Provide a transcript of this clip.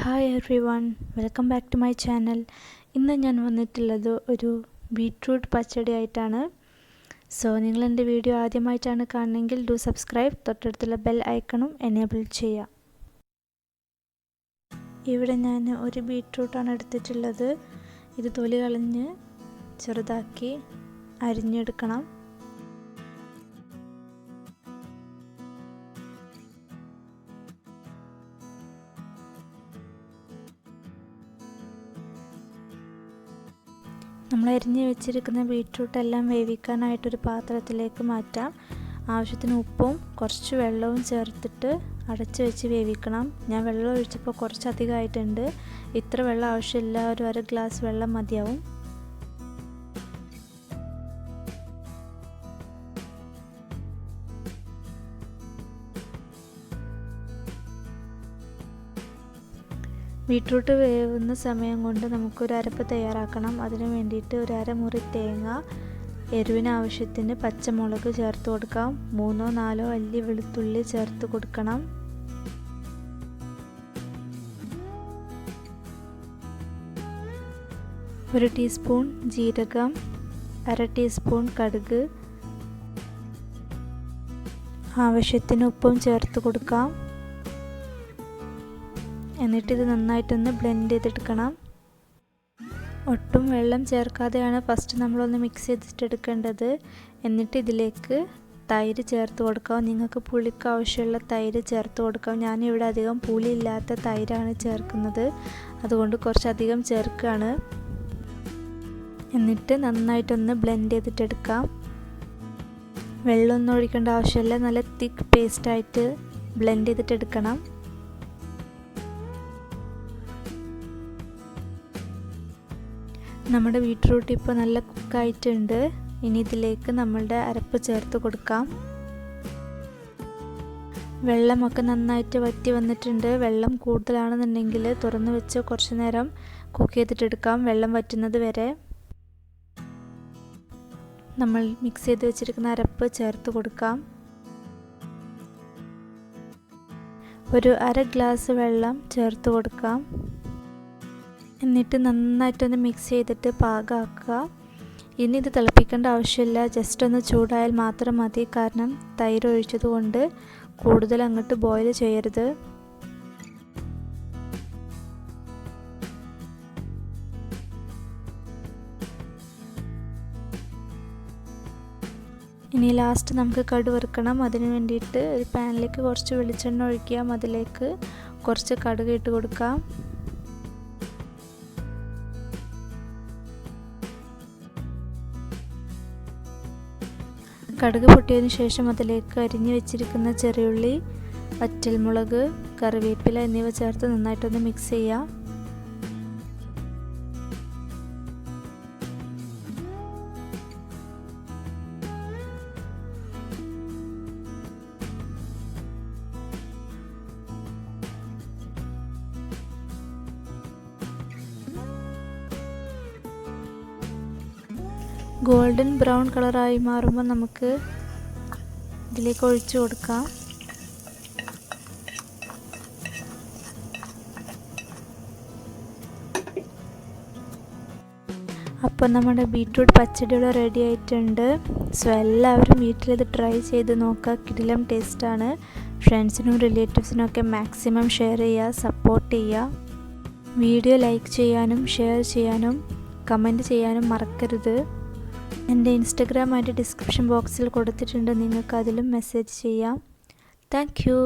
Hi everyone, welcome back to my channel. ഇന്ന് ഞാൻ വന്നിട്ടുള്ളത് ഒരു ബീട്രൂട്ട് പച്ചടി ആയിട്ടാണ്. സോ നിങ്ങൾ എൻ്റെ വീഡിയോ ആദ്യമായിട്ടാണ് കാണുന്നതെങ്കിൽ ഡു സബ്സ്ക്രൈബ്, തൊട്ടടുത്തുള്ള ബെൽ ഐക്കണും എനേബിൾ ചെയ്യുക. ഇവിടെ ഞാൻ ഒരു ബീട്രൂട്ടാണ് എടുത്തിട്ടുള്ളത്. ഇത് തൊലി കളഞ്ഞ് ചെറുതാക്കി അരിഞ്ഞെടുക്കണം. നമ്മൾ അരിഞ്ഞ് വെച്ചിരിക്കുന്ന ബീട്രൂട്ട് എല്ലാം വേവിക്കാനായിട്ടൊരു പാത്രത്തിലേക്ക് മാറ്റാം. ആവശ്യത്തിന് ഉപ്പും കുറച്ച് വെള്ളവും ചേർത്തിട്ട് അടച്ച് വെച്ച് വേവിക്കണം. ഞാൻ വെള്ളം ഒഴിച്ചപ്പോൾ കുറച്ചധികമായിട്ടുണ്ട്. ഇത്ര വെള്ളം ആവശ്യമില്ല, ഒരു 1 ഗ്ലാസ് വെള്ളം മതിയാവും. ബീട്രൂട്ട് വേവുന്ന സമയം കൊണ്ട് നമുക്കൊരു അരപ്പ് തയ്യാറാക്കണം. അതിന് വേണ്ടിയിട്ട് ഒരു 1/2 മുറി തേങ്ങ, എരിവിന് ആവശ്യത്തിന് പച്ചമുളക് ചേർത്ത് കൊടുക്കാം. 3-4 അല്ലി വെളുത്തുള്ളി ചേർത്ത് കൊടുക്കണം. ഒരു ടീസ്പൂൺ ജീരകം, 1/2 ടീസ്പൂൺ കടുക്, ആവശ്യത്തിന് ഉപ്പും ചേർത്ത് കൊടുക്കാം. എന്നിട്ടിത് നന്നായിട്ടൊന്ന് ബ്ലെൻഡ് ചെയ്തെടുക്കണം. ഒട്ടും വെള്ളം ചേർക്കാതെയാണ് ഫസ്റ്റ് നമ്മളൊന്ന് മിക്സ് ചെയ്തിട്ടെടുക്കേണ്ടത്. എന്നിട്ട് ഇതിലേക്ക് തൈര് ചേർത്ത് കൊടുക്കാം. നിങ്ങൾക്ക് പുളിക്ക് ആവശ്യമുള്ള തൈര് ചേർത്ത് കൊടുക്കാം. ഞാനിവിടെ അധികം പുളിയില്ലാത്ത തൈരാണ് ചേർക്കുന്നത്, അതുകൊണ്ട് കുറച്ചധികം ചേർക്കുകയാണ്. എന്നിട്ട് നന്നായിട്ടൊന്ന് ബ്ലെൻഡ് ചെയ്തിട്ടെടുക്കാം. വെള്ളമൊന്നും ഒഴിക്കേണ്ട ആവശ്യമില്ല, നല്ല തിക്ക് പേസ്റ്റായിട്ട് ബ്ലെൻഡ് ചെയ്തിട്ടെടുക്കണം. നമ്മുടെ ബീട്രൂട്ട് ഇപ്പോൾ നല്ല കുക്കായിട്ടുണ്ട്. ഇനി ഇതിലേക്ക് നമ്മളുടെ അരപ്പ് ചേർത്ത് കൊടുക്കാം. വെള്ളമൊക്കെ നന്നായിട്ട് വറ്റി വന്നിട്ടുണ്ട്. വെള്ളം കൂടുതലാണെന്നുണ്ടെങ്കിൽ തുറന്ന് വെച്ച് കുറച്ച് നേരം കുക്ക് ചെയ്തിട്ടെടുക്കാം, വെള്ളം വറ്റുന്നത് വരെ. നമ്മൾ മിക്സ് ചെയ്ത് വെച്ചിരിക്കുന്ന അരപ്പ് ചേർത്ത് കൊടുക്കാം. ഒരു 1/2 ഗ്ലാസ് വെള്ളം ചേർത്ത് കൊടുക്കാം. എന്നിട്ട് നന്നായിട്ടൊന്ന് മിക്സ് ചെയ്തിട്ട് പാകമാക്കുക. ഇനി ഇത് തിളപ്പിക്കേണ്ട ആവശ്യമില്ല, ജസ്റ്റ് ഒന്ന് ചൂടായാൽ മാത്രം മതി. കാരണം തൈര് ഒഴിച്ചത് കൊണ്ട് കൂടുതൽ അങ്ങോട്ട് ബോയിൽ ചെയ്യരുത്. ഇനി ലാസ്റ്റ് നമുക്ക് കടു വറുക്കണം. അതിന് വേണ്ടിയിട്ട് ഒരു പാനിലേക്ക് കുറച്ച് വെളിച്ചെണ്ണ ഒഴിക്കാം. അതിലേക്ക് കുറച്ച് കടുക് ഇട്ട് കൊടുക്കാം. കടുക് പൊട്ടിയതിന് ശേഷം അതിലേക്ക് അരിഞ്ഞു വെച്ചിരിക്കുന്ന ചെറിയുള്ളി, വറ്റൽമുളക്, കറിവേപ്പില എന്നിവ ചേർത്ത് നന്നായിട്ടൊന്ന് മിക്സ് ചെയ്യാം. ഗോൾഡൻ ബ്രൗൺ കളറായി മാറുമ്പോൾ നമുക്ക് ഇതിലേക്ക് ഒഴിച്ചു കൊടുക്കാം. അപ്പോൾ നമ്മുടെ ബീട്രൂട്ട് പച്ചടിയുടെ റെഡി ആയിട്ടുണ്ട്. സോ എല്ലാവരും വീട്ടിലിത് ട്രൈ ചെയ്ത് നോക്കുക, കിടിലം ടേസ്റ്റാണ്. ഫ്രണ്ട്സിനും റിലേറ്റീവ്സിനും ഒക്കെ മാക്സിമം ഷെയർ ചെയ്യുക, സപ്പോർട്ട് ചെയ്യുക. വീഡിയോ ലൈക്ക് ചെയ്യാനും ഷെയർ ചെയ്യാനും കമൻറ്റ് ചെയ്യാനും മറക്കരുത്. എൻ്റെ ഇൻസ്റ്റഗ്രാം ഡിസ്ക്രിപ്ഷൻ ബോക്സിൽ കൊടുത്തിട്ടുണ്ട്, നിങ്ങൾക്ക് അതിലും മെസ്സേജ് ചെയ്യാം. Thank you.